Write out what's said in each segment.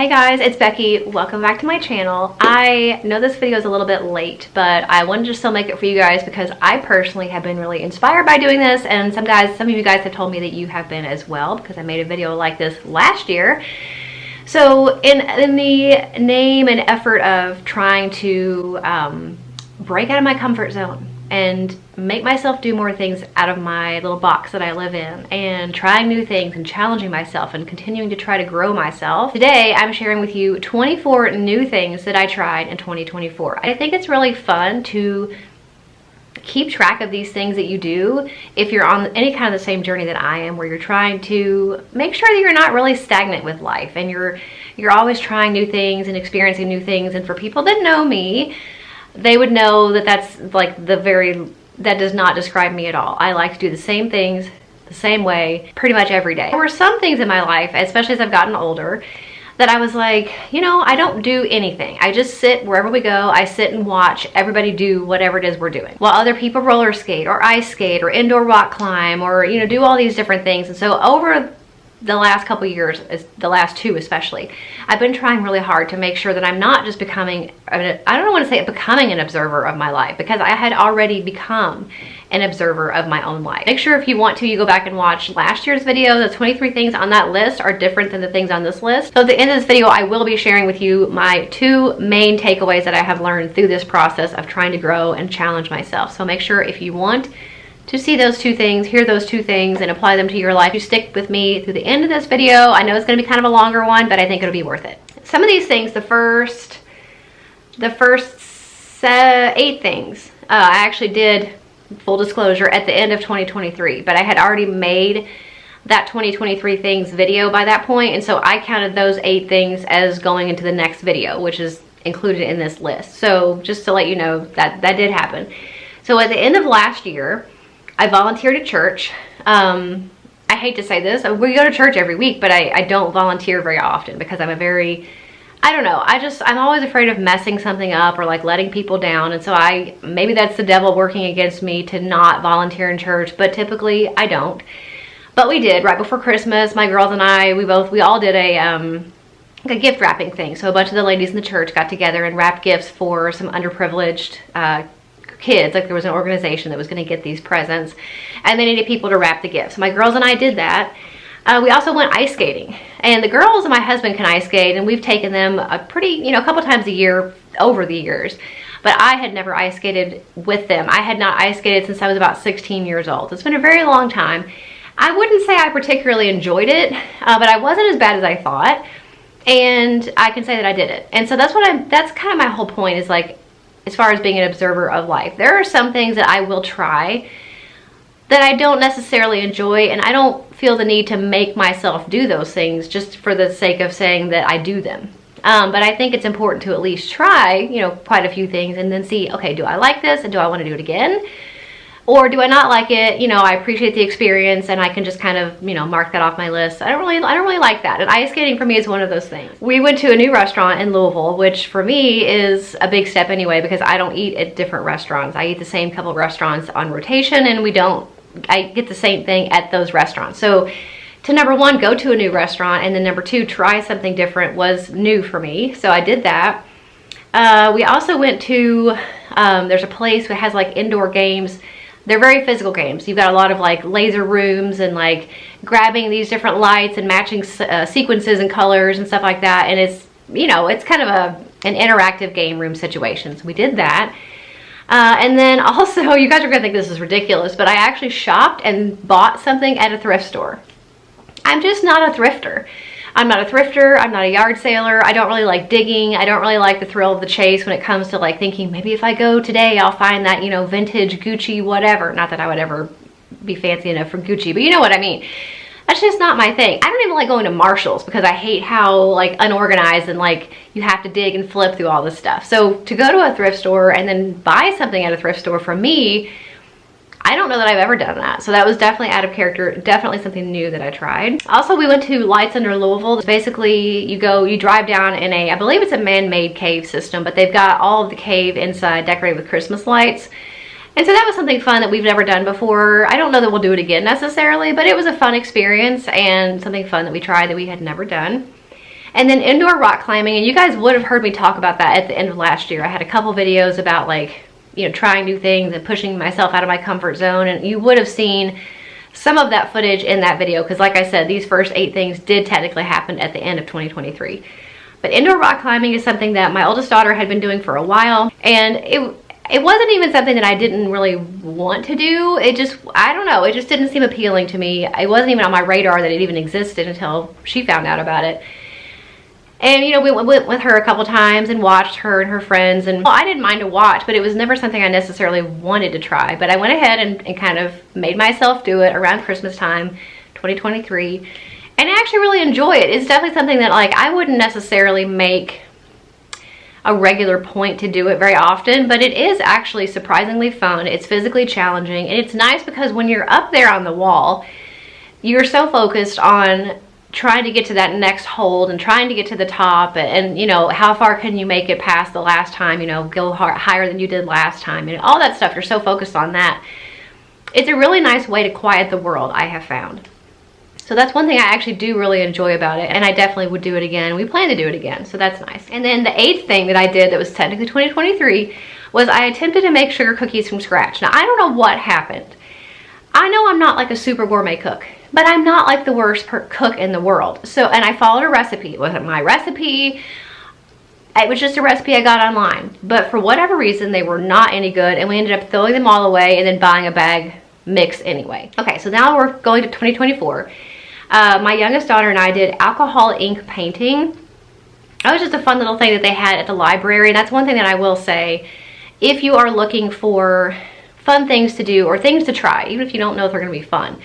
Hey guys, it's Becky. Welcome back to my channel. I know this video is a little bit late, but I wanted to still make it for you guys because I personally have been really inspired by doing this, and some of you guys have told me that you have been as well because I made a video like this last year. So in the name and effort of trying to break out of my comfort zone and make myself do more things out of my little box that I live in, and trying new things and challenging myself and continuing to try to grow myself. Today, I'm sharing with you 24 new things that I tried in 2024. I think it's really fun to keep track of these things that you do if you're on any kind of the same journey that I am, where you're trying to make sure that you're not really stagnant with life and you're always trying new things and experiencing new things. And for people that know me, they would know that that's like that does not describe me at all. I like to do the same things the same way pretty much every day. There were some things in my life, especially as I've gotten older, that I was like, you know, I don't do anything. I just sit wherever we go. I sit and watch everybody do whatever it is we're doing, while other people roller skate or ice skate or indoor rock climb or, you know, do all these different things. And so over the last couple years, the last two especially, I've been trying really hard to make sure that I'm not just becoming, I don't want to say becoming an observer of my life, because I had already become an observer of my own life. Make sure if you want to, you go back and watch last year's video. The 23 things on that list are different than the things on this list. So at the end of this video, I will be sharing with you my two main takeaways that I have learned through this process of trying to grow and challenge myself. So make sure if you want to see those two things, hear those two things, and apply them to your life, you stick with me through the end of this video. I know it's going to be kind of a longer one, but I think it'll be worth it. Some of these things, the first 8 things, I actually did, full disclosure, at the end of 2023, but I had already made that 2023 things video by that point, and so I counted those 8 things as going into the next video, which is included in this list. So just to let you know that that did happen. So at the end of last year, I volunteered at church. I hate to say this, we go to church every week, but I don't volunteer very often because I'm I don't know, I'm always afraid of messing something up or like letting people down. And so maybe that's the devil working against me to not volunteer in church, but typically I don't. But we did right before Christmas. My girls and I, we all did a gift wrapping thing. So a bunch of the ladies in the church got together and wrapped gifts for some underprivileged kids. Like there was an organization that was going to get these presents, and they needed people to wrap the gifts. My girls and I did that. We also went ice skating, and the girls and my husband can ice skate, and we've taken them a couple times a year over the years, but I had never ice skated with them. I had not ice skated since I was about 16 years old. It's been a very long time. I wouldn't say I particularly enjoyed it, but I wasn't as bad as I thought, and I can say that I did it. And so that's kind of my whole point, is like, as far as being an observer of life, there are some things that I will try that I don't necessarily enjoy, and I don't feel the need to make myself do those things just for the sake of saying that I do them. But I think it's important to at least try, you know, quite a few things and then see, okay, do I like this and do I want to do it again? Or do I not like it? You know, I appreciate the experience and I can just kind of, you know, mark that off my list. I don't really like that. And ice skating for me is one of those things. We went to a new restaurant in Louisville, which for me is a big step anyway, because I don't eat at different restaurants. I eat the same couple of restaurants on rotation, and I get the same thing at those restaurants. So to number one, go to a new restaurant, and then number two, try something different was new for me. So I did that. We also went to, there's a place that has like indoor games. They're very physical games. You've got a lot of like laser rooms and like grabbing these different lights and matching sequences and colors and stuff like that. And it's, you know, it's kind of an interactive game room situation. So we did that. And then also, you guys are gonna think this is ridiculous, but I actually shopped and bought something at a thrift store. I'm just not a thrifter. I'm not a thrifter, I'm not a yard sailor. I don't really like digging. I don't really like the thrill of the chase when it comes to like thinking, maybe if I go today, I'll find that, you know, vintage Gucci, whatever. Not that I would ever be fancy enough for Gucci, but you know what I mean. That's just not my thing. I don't even like going to Marshall's because I hate how like unorganized and like you have to dig and flip through all this stuff. So to go to a thrift store and then buy something at a thrift store, for me, I don't know that I've ever done that. So that was definitely out of character, definitely something new that I tried. Also, we went to Lights Under Louisville. It's basically, you drive down in I believe it's a man-made cave system, but they've got all of the cave inside decorated with Christmas lights. And so that was something fun that we've never done before. I don't know that we'll do it again necessarily, but it was a fun experience and something fun that we tried that we had never done. And then indoor rock climbing, and you guys would have heard me talk about that at the end of last year. I had a couple videos about, like, you know, trying new things and pushing myself out of my comfort zone, and you would have seen some of that footage in that video, because like I said, these first 8 things did technically happen at the end of 2023. But indoor rock climbing is something that my oldest daughter had been doing for a while, and it wasn't even something that I didn't really want to do. It just, I don't know, it just didn't seem appealing to me. It wasn't even on my radar that it even existed until she found out about it. And, you know, we went with her a couple times and watched her and her friends. And, well, I didn't mind to watch, but it was never something I necessarily wanted to try. But I went ahead and kind of made myself do it around Christmas time, 2023. And I actually really enjoy it. It's definitely something that, like, I wouldn't necessarily make a regular point to do it very often, but it is actually surprisingly fun. It's physically challenging, and it's nice because when you're up there on the wall, you're so focused on trying to get to that next hold and trying to get to the top, and you know, how far can you make it past the last time, you know, go higher than you did last time, and all that stuff. You're so focused on that. It's a really nice way to quiet the world, I have found. So that's one thing I actually do really enjoy about it, and I definitely would do it again. We plan to do it again, so that's nice. And then the 8th thing that I did that was technically 2023 was I attempted to make sugar cookies from scratch. Now, I don't know what happened. I know I'm not like a super gourmet cook, but I'm not like the worst cook in the world. So, and I followed a recipe. It wasn't my recipe. It was just a recipe I got online. But for whatever reason, they were not any good, and we ended up throwing them all away and then buying a bag mix anyway. Okay, so now we're going to 2024. My youngest daughter and I did alcohol ink painting. That was just a fun little thing that they had at the library. And that's one thing that I will say, if you are looking for fun things to do or things to try, even if you don't know if they're going to be fun,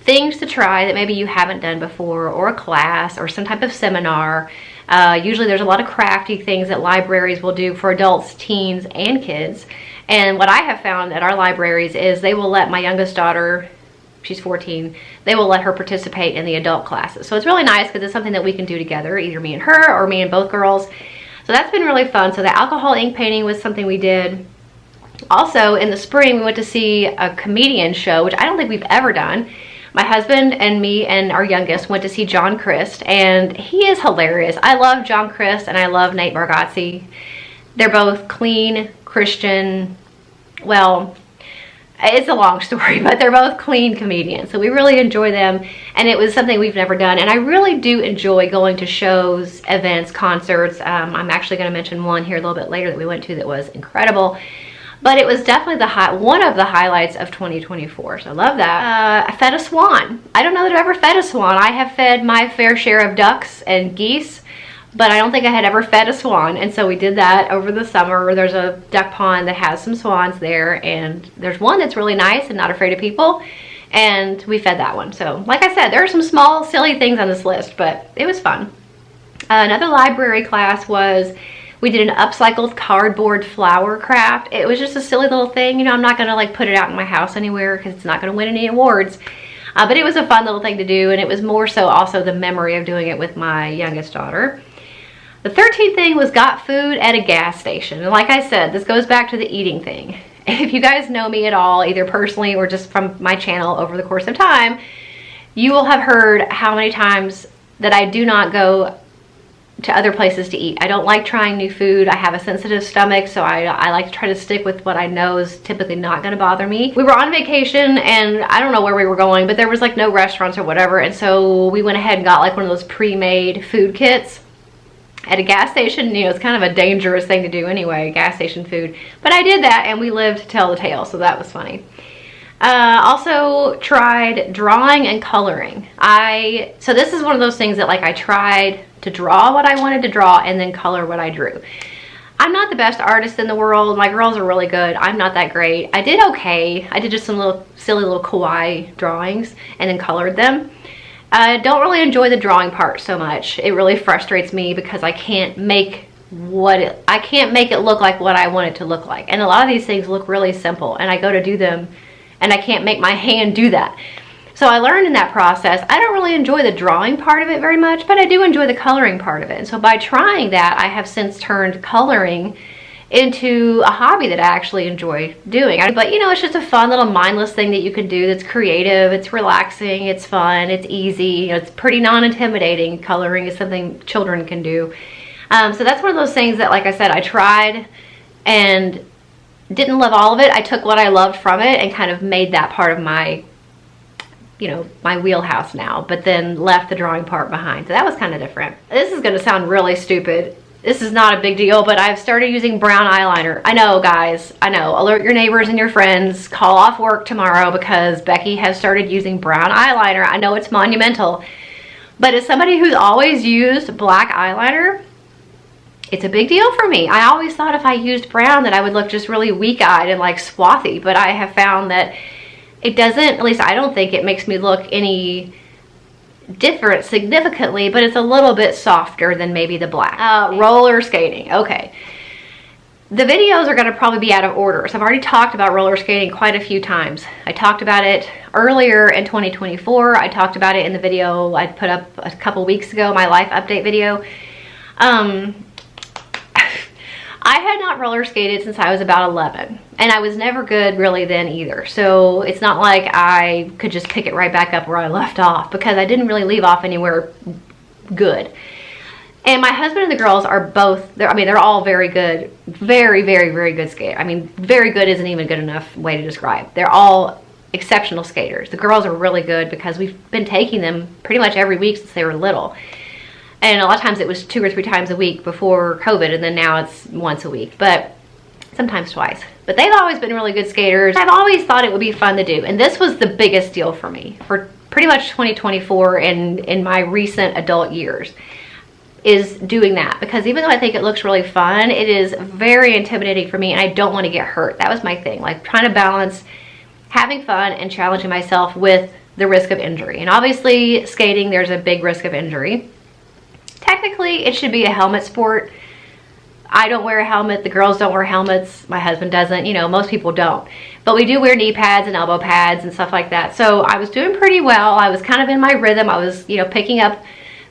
things to try that maybe you haven't done before, or a class or some type of seminar. Usually there's a lot of crafty things that libraries will do for adults, teens, and kids. And what I have found at our libraries is they will let my youngest daughter, she's 14, they will let her participate in the adult classes. So it's really nice because it's something that we can do together, either me and her or me and both girls. So that's been really fun. So the alcohol ink painting was something we did. Also in the spring, we went to see a comedian show, which I don't think we've ever done. My husband and me and our youngest went to see John Crist, and he is hilarious. I love John Crist and I love Nate Bargatze. They're both clean, Christian, well, it's a long story, but they're both clean comedians. So we really enjoy them, and it was something we've never done. And I really do enjoy going to shows, events, concerts. I'm actually going to mention one here a little bit later that we went to that was incredible. But it was definitely one of the highlights of 2024. So I love that. I fed a swan. I don't know that I've ever fed a swan. I have fed my fair share of ducks and geese, but I don't think I had ever fed a swan. And so we did that over the summer. There's a duck pond that has some swans there, and there's one that's really nice and not afraid of people, and we fed that one. So like I said, there are some small silly things on this list, but it was fun. Another library class was, we did an upcycled cardboard flower craft. It was just a silly little thing. You know, I'm not gonna like put it out in my house anywhere because it's not gonna win any awards. But it was a fun little thing to do, and it was more so also the memory of doing it with my youngest daughter. The 13th thing was got food at a gas station. And like I said, this goes back to the eating thing. If you guys know me at all, either personally or just from my channel over the course of time, you will have heard how many times that I do not go to other places to eat. I don't like trying new food. I have a sensitive stomach, so I like to try to stick with what I know is typically not going to bother me. We were on vacation, and I don't know where we were going, but there was like no restaurants or whatever, and so we went ahead and got like one of those pre-made food kits at a gas station. You know, it's kind of a dangerous thing to do anyway, gas station food. But I did that, and we lived to tell the tale, so that was funny. Also tried drawing and coloring. So this is one of those things that like I tried to draw what I wanted to draw and then color what I drew. I'm not the best artist in the world. My girls are really good. I'm not that great. I did okay. I did just some little silly little kawaii drawings and then colored them. I don't really enjoy the drawing part so much. It really frustrates me because I can't make it look like what I want it to look like. And a lot of these things look really simple, and I go to do them and I can't make my hand do that. So I learned in that process, I don't really enjoy the drawing part of it very much, but I do enjoy the coloring part of it. And so by trying that, I have since turned coloring into a hobby that I actually enjoy doing. But you know, it's just a fun little mindless thing that you can do that's creative, it's relaxing, it's fun, it's easy, you know, it's pretty non-intimidating. Coloring is something children can do. So that's one of those things that, like I said, I tried and didn't love all of it. I took what I loved from it and kind of made that part of my, you know, my wheelhouse now, but then left the drawing part behind. So that was kind of different. This is going to sound really stupid. This is not a big deal, but I've started using brown eyeliner. I know, guys, I know. Alert your neighbors and your friends. Call off work tomorrow because Becky has started using brown eyeliner. I know it's monumental, but as somebody who's always used black eyeliner, it's a big deal for me. I always thought if I used brown that I would look just really weak-eyed and like swathy, but I have found that it doesn't, at least I don't think it makes me look any different significantly, but it's a little bit softer than maybe the black. Roller skating, okay. The videos are gonna probably be out of order. So I've already talked about roller skating quite a few times. I talked about it earlier in 2024. I talked about it in the video I put up a couple weeks ago, my life update video. I had not roller skated since I was about 11, and I was never good really then either. So it's not like I could just pick it right back up where I left off, because I didn't really leave off anywhere good. And my husband and the girls are both, they're all very good, very, very, very good skaters. I mean, very good isn't even good enough way to describe. They're all exceptional skaters. The girls are really good because we've been taking them pretty much every week since they were little. And a lot of times it was 2 or 3 times a week before COVID, and then now it's once a week, but sometimes twice. But they've always been really good skaters. I've always thought it would be fun to do, and this was the biggest deal for me for pretty much 2024 and in my recent adult years, is doing that. Because even though I think it looks really fun, it is very intimidating for me, and I don't want to get hurt. That was my thing, like trying to balance having fun and challenging myself with the risk of injury. And obviously skating, there's a big risk of injury. Technically, it should be a helmet sport. I don't wear a helmet. The girls don't wear helmets. My husband doesn't. You know, most people don't. But we do wear knee pads and elbow pads and stuff like that. So I was doing pretty well. I was kind of in my rhythm. I was, you know, picking up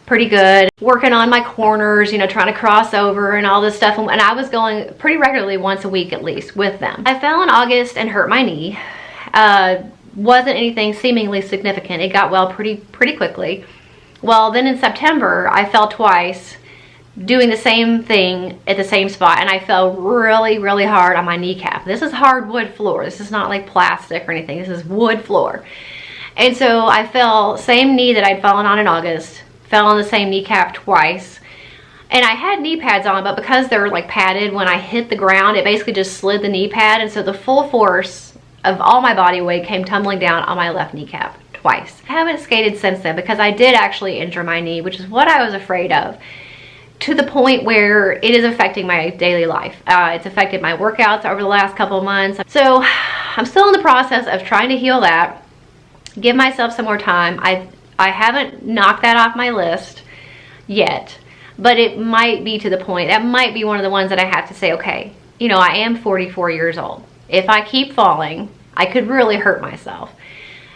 pretty good. Working on my corners, you know, trying to cross over and all this stuff. And I was going pretty regularly once a week at least with them. I fell in August and hurt my knee. Wasn't anything seemingly significant. It got well pretty quickly. Well, then in September, I fell twice doing the same thing at the same spot, and I fell really, really hard on my kneecap. This is hardwood floor. This is not like plastic or anything. This is wood floor. And so I fell, same knee that I'd fallen on in August, fell on the same kneecap twice. And I had knee pads on, but because they're like padded, when I hit the ground, it basically just slid the knee pad, and so the full force of all my body weight came tumbling down on my left kneecap. Twice. I haven't skated since then because I did actually injure my knee, which is what I was afraid of, to the point where it is affecting my daily life. It's affected my workouts over the last couple of months. So I'm still in the process of trying to heal that, give myself some more time. I haven't knocked that off my list yet, but it might be to the point, that might be one of the ones that I have to say, okay, you know, I am 44 years old. If I keep falling, I could really hurt myself.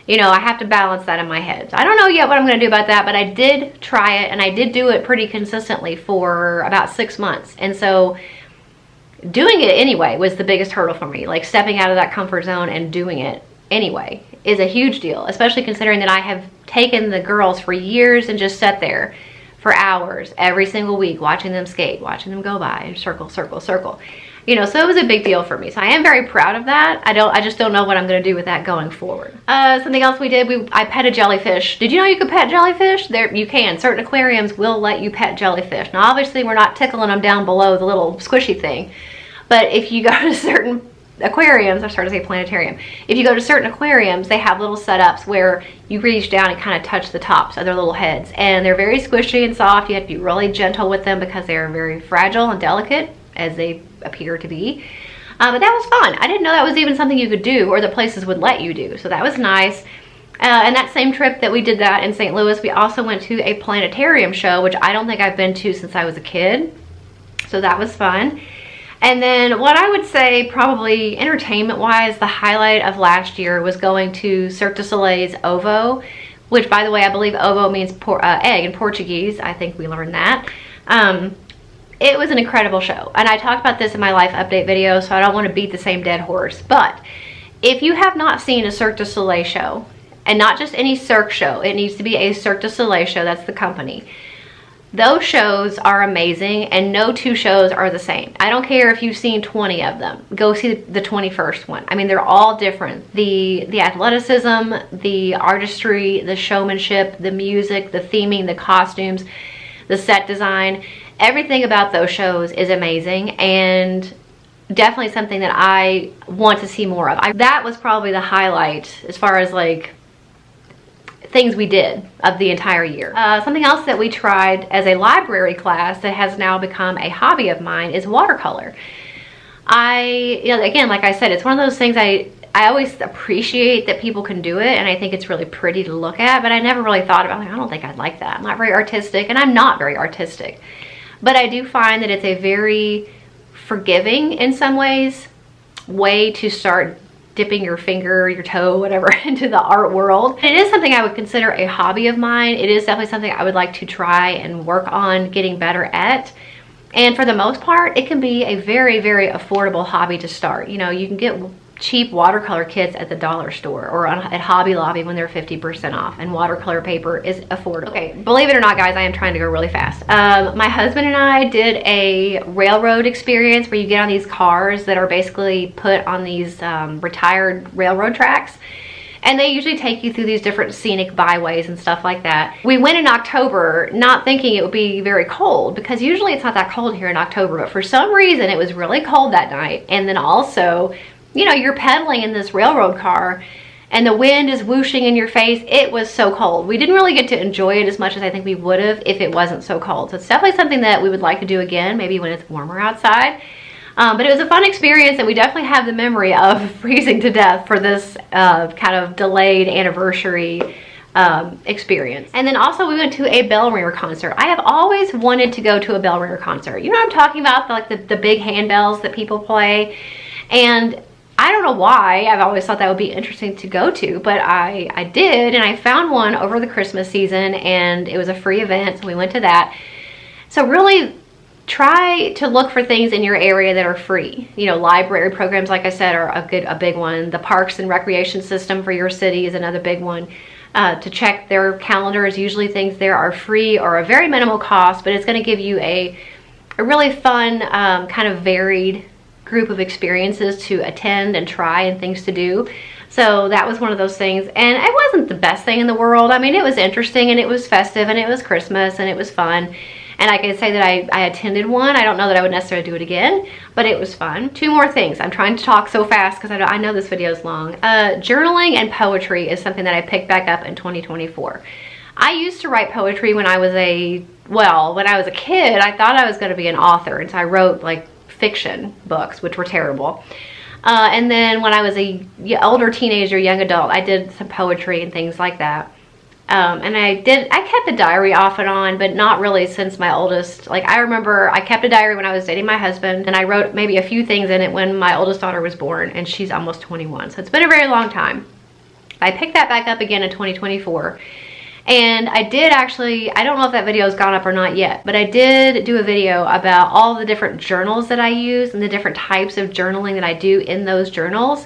You know, I have to balance that in my head. So I don't know yet what I'm going to do about that, but I did try it, and I did do it pretty consistently for about 6 months. And so doing it anyway was the biggest hurdle for me. Like stepping out of that comfort zone and doing it anyway is a huge deal, especially considering that I have taken the girls for years and just sat there for hours every single week watching them skate, watching them go by, circle, circle, circle. You know, so it was a big deal for me. So I am very proud of that. I just don't know what I'm going to do with that going forward. Something else we did, I pet a jellyfish. Did you know you could pet jellyfish? There, you can. Certain aquariums will let you pet jellyfish. Now, obviously, we're not tickling them down below the little squishy thing. But if you go to certain aquariums, I started to say planetarium. If you go to certain aquariums, they have little setups where you reach down and kind of touch the tops of their little heads. And they're very squishy and soft. You have to be really gentle with them because they're very fragile and delicate, as they appear to be. But that was fun. I didn't know that was even something you could do, or the places would let you do. So that was nice. And that same trip that we did that in St. Louis, we also went to a planetarium show, which I don't think I've been to since I was a kid. So that was fun. And then what I would say probably entertainment-wise, the highlight of last year was going to Cirque du Soleil's OVO, which, by the way, I believe OVO means egg in Portuguese. I think we learned that. It was an incredible show. And I talked about this in my life update video, so I don't want to beat the same dead horse. But if you have not seen a Cirque du Soleil show, and not just any Cirque show, it needs to be a Cirque du Soleil show, that's the company. Those shows are amazing, and no two shows are the same. I don't care if you've seen 20 of them. Go see the 21st one. I mean, they're all different. The athleticism, the artistry, the showmanship, the music, the theming, the costumes, the set design, everything about those shows is amazing, and definitely something that I want to see more of. That was probably the highlight as far as like things we did of the entire year. Something else that we tried as a library class that has now become a hobby of mine is watercolor. Again, like I said, it's one of those things I always appreciate that people can do it, and I think it's really pretty to look at, but I never really thought about, like, I don't think I'd like that. I'm not very artistic, and I'm not very artistic. But I do find that it's a very forgiving, in some ways, way to start dipping your finger, your toe, whatever, into the art world. It is something I would consider a hobby of mine. It is definitely something I would like to try and work on getting better at. And for the most part, it can be a very, very affordable hobby to start. You know, you can get cheap watercolor kits at the dollar store or at Hobby Lobby when they're 50% off, and watercolor paper is affordable. Okay, believe it or not, guys, I am trying to go really fast. My husband and I did a railroad experience where you get on these cars that are basically put on these retired railroad tracks, and they usually take you through these different scenic byways and stuff like that. We went in October not thinking it would be very cold, because usually it's not that cold here in October, but for some reason it was really cold that night. And then also, you know, you're pedaling in this railroad car and the wind is whooshing in your face. It was so cold. We didn't really get to enjoy it as much as I think we would have if it wasn't so cold. So it's definitely something that we would like to do again, maybe when it's warmer outside. But it was a fun experience, and we definitely have the memory of freezing to death for this kind of delayed anniversary experience. And then also we went to a bell ringer concert. I have always wanted to go to a bell ringer concert. You know what I'm talking about? Like the big handbells that people play. And I don't know why. I've always thought that would be interesting to go to, but I did, and I found one over the Christmas season, and it was a free event, so we went to that. So really try to look for things in your area that are free. You know, library programs, like I said, are a big one. The parks and recreation system for your city is another big one. To check their calendars. Usually things there are free or a very minimal cost, but it's going to give you a really fun, kind of varied group of experiences to attend and try and things to do. So that was one of those things, and it wasn't the best thing in the world. I mean, it was interesting, and it was festive, and it was Christmas, and it was fun, and I can say that I attended one. I don't know that I would necessarily do it again, but it was fun. Two more things. I'm trying to talk so fast because I know this video is long. Journaling and poetry is something that I picked back up in 2024. I used to write poetry when I was a kid. I thought I was going to be an author, and so I wrote like fiction books, which were terrible. And then when I was a older teenager, young adult, I did some poetry and things like that. And I kept a diary off and on, but not really since my oldest. Like, I remember I kept a diary when I was dating my husband, and I wrote maybe a few things in it when my oldest daughter was born, and she's almost 21. So it's been a very long time. I picked that back up again in 2024. And I did actually, I don't know if that video has gone up or not yet, but I did do a video about all the different journals that I use and the different types of journaling that I do in those journals.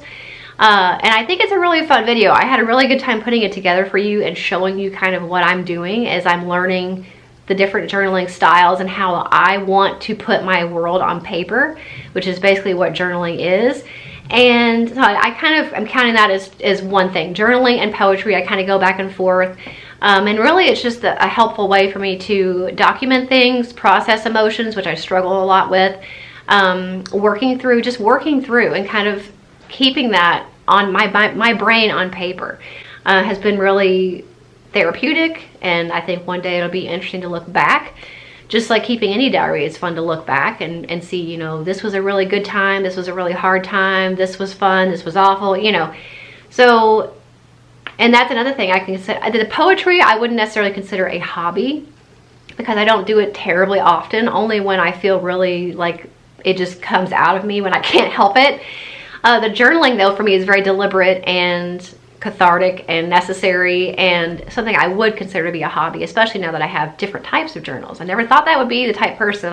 And I think it's a really fun video. I had a really good time putting it together for you and showing you kind of what I'm doing as I'm learning the different journaling styles and how I want to put my world on paper, which is basically what journaling is. And so I'm counting that as one thing. Journaling and poetry, I kind of go back and forth. And really it's just a helpful way for me to document things, process emotions, which I struggle a lot with, working through and kind of keeping that on my brain on paper has been really therapeutic. And I think one day it'll be interesting to look back. Just like keeping any diary, it's fun to look back and see, you know, this was a really good time, this was a really hard time, this was fun, this was awful, you know. So, and that's another thing I can consider. The poetry I wouldn't necessarily consider a hobby because I don't do it terribly often, only when I feel really like it just comes out of me when I can't help it. The journaling though for me is very deliberate and cathartic and necessary, and something I would consider to be a hobby, especially now that I have different types of journals. I never thought that would be the type of person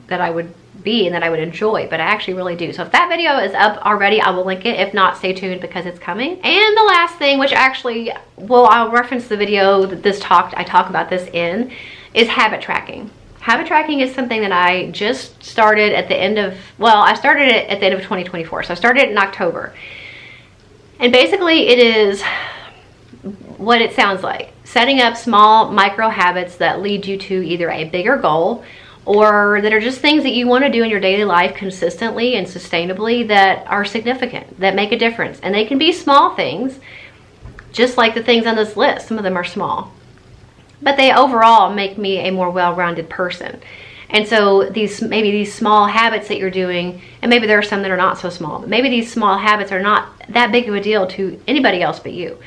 that I would be and that I would enjoy, but I actually really do. So if that video is up already, I will link it. If not, stay tuned because it's coming. And the last thing, which actually, well, I'll reference the video that I talk about this in, is habit tracking. Habit tracking is something that I just started at the end of, well, I started it at the end of 2024. So I started it in October. And basically it is what it sounds like. Setting up small micro habits that lead you to either a bigger goal or that are just things that you want to do in your daily life consistently and sustainably that are significant, that make a difference. And they can be small things, just like the things on this list. Some of them are small, but they overall make me a more well-rounded person. And so maybe these small habits that you're doing, and maybe there are some that are not so small, but maybe these small habits are not that big of a deal to anybody else but you.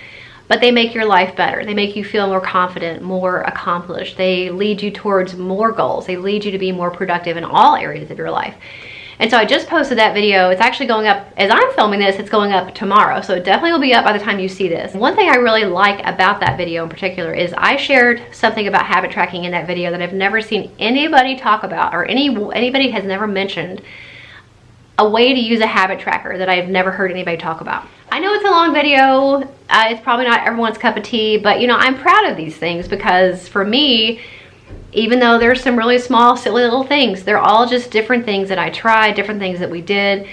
But they make your life better. They make you feel more confident, more accomplished. They lead you towards more goals. They lead you to be more productive in all areas of your life. And so I just posted that video. It's actually going up, as I'm filming this, it's going up tomorrow. So it definitely will be up by the time you see this. One thing I really like about that video in particular is I shared something about habit tracking in that video that I've never seen anybody talk about, or anybody has never mentioned a way to use a habit tracker that I've never heard anybody talk about. I know it's a long video. It's probably not everyone's cup of tea, but you know, I'm proud of these things because for me, even though there's some really small, silly little things, they're all just different things that I tried, different things that we did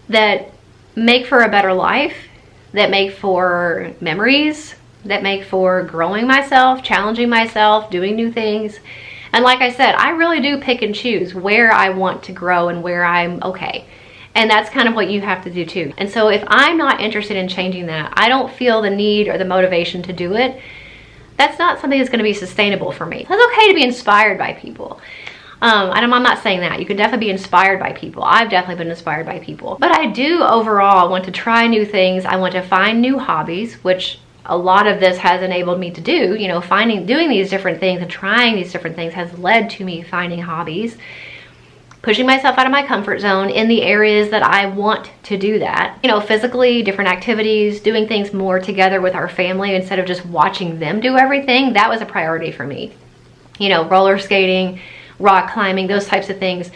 that make for a better life, that make for memories, that make for growing myself, challenging myself, doing new things. And like I said, I really do pick and choose where I want to grow and where I'm okay. And that's kind of what you have to do too. And so if I'm not interested in changing that, I don't feel the need or the motivation to do it, that's not something that's going to be sustainable for me. It's okay to be inspired by people. And I'm not saying that. You can definitely be inspired by people. I've definitely been inspired by people. But I do overall want to try new things. I want to find new hobbies, which a lot of this has enabled me to do. You know, doing these different things and trying these different things has led to me finding hobbies. Pushing myself out of my comfort zone in the areas that I want to do that. You know, physically, different activities, doing things more together with our family instead of just watching them do everything. That was a priority for me. You know, roller skating, rock climbing, those types of things.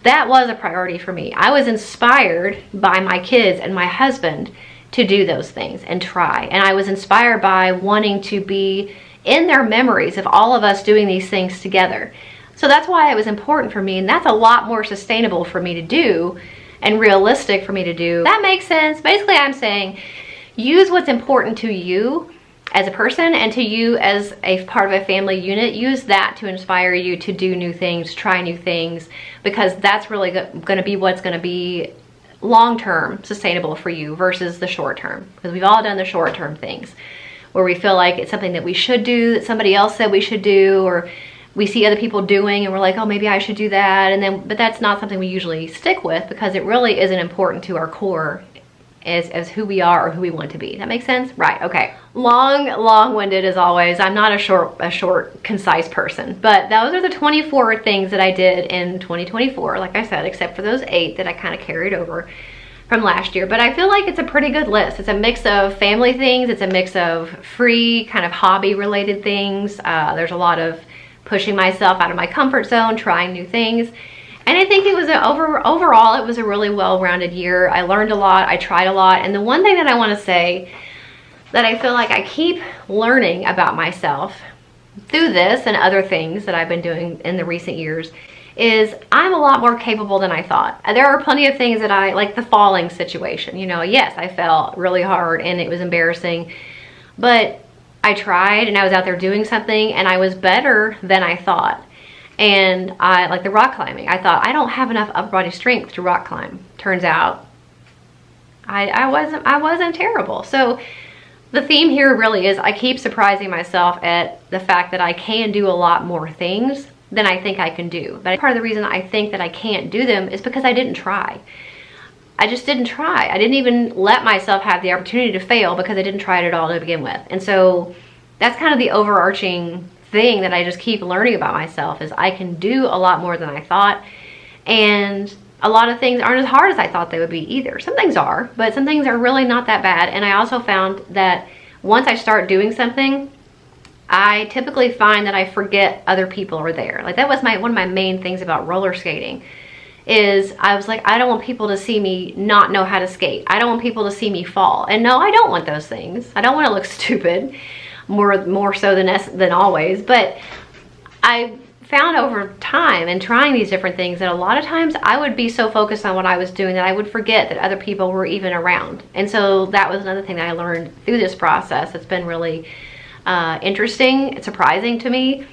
That was a priority for me. I was inspired by my kids and my husband to do those things and try. And I was inspired by wanting to be in their memories of all of us doing these things together. So that's why it was important for me, and that's a lot more sustainable for me to do and realistic for me to do. That makes sense. Basically, I'm saying use what's important to you as a person and to you as a part of a family unit. Use that to inspire you to do new things, try new things, because that's really going to be what's going to be long-term sustainable for you versus the short-term. Because we've all done the short-term things where we feel like it's something that we should do, that somebody else said we should do, or we see other people doing and we're like, oh, maybe I should do that. And then, but that's not something we usually stick with because it really isn't important to our core as who we are or who we want to be. That makes sense? Right, okay. Long-winded as always. I'm not a short, concise person, but those are the 24 things that I did in 2024, like I said, except for those 8 that I kind of carried over from last year. But I feel like it's a pretty good list. It's a mix of family things. It's a mix of free kind of hobby related things. There's a lot of pushing myself out of my comfort zone, trying new things. And I think it was overall, it was a really well-rounded year. I learned a lot, I tried a lot. And the one thing that I want to say that I feel like I keep learning about myself through this and other things that I've been doing in the recent years is I'm a lot more capable than I thought. There are plenty of things that like the falling situation, you know, yes, I fell really hard and it was embarrassing, but I tried and I was out there doing something and I was better than I thought. And I like the rock climbing. I thought I don't have enough upper body strength to rock climb. Turns out I wasn't terrible. So the theme here really is I keep surprising myself at the fact that I can do a lot more things than I think I can do. But part of the reason I think that I can't do them is because I didn't try. I just didn't try. I didn't even let myself have the opportunity to fail because I didn't try it at all to begin with. And so that's kind of the overarching thing that I just keep learning about myself is I can do a lot more than I thought. And a lot of things aren't as hard as I thought they would be either. Some things are, but some things are really not that bad. And I also found that once I start doing something, I typically find that I forget other people are there. Like that was one of my main things about roller skating, is I was like, I don't want people to see me not know how to skate. I don't want people to see me fall. And no, I don't want those things. I don't want to look stupid, more so than always. But I found over time and trying these different things that a lot of times I would be so focused on what I was doing that I would forget that other people were even around. And so that was another thing that I learned through this process. It's been really interesting. It's surprising to me,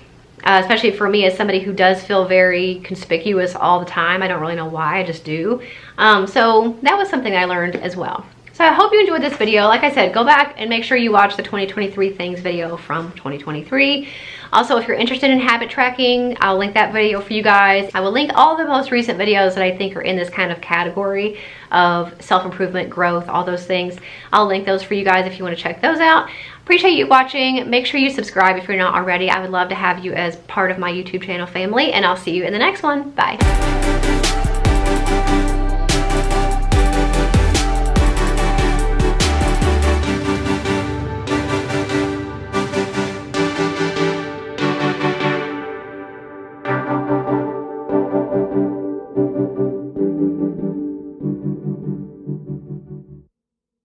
especially for me as somebody who does feel very conspicuous all the time. I don't really know why, I just do. So that was something I learned as well. So I hope you enjoyed this video. Like I said, go back and make sure you watch the 2023 things video from 2023. Also, if you're interested in habit tracking, I'll link that video for you guys. I will link all the most recent videos that I think are in this kind of category of self-improvement, growth, all those things. I'll link those for you guys if you want to check those out. Appreciate you watching. Make sure you subscribe if you're not already. I would love to have you as part of my YouTube channel family, and I'll see you in the next one. Bye.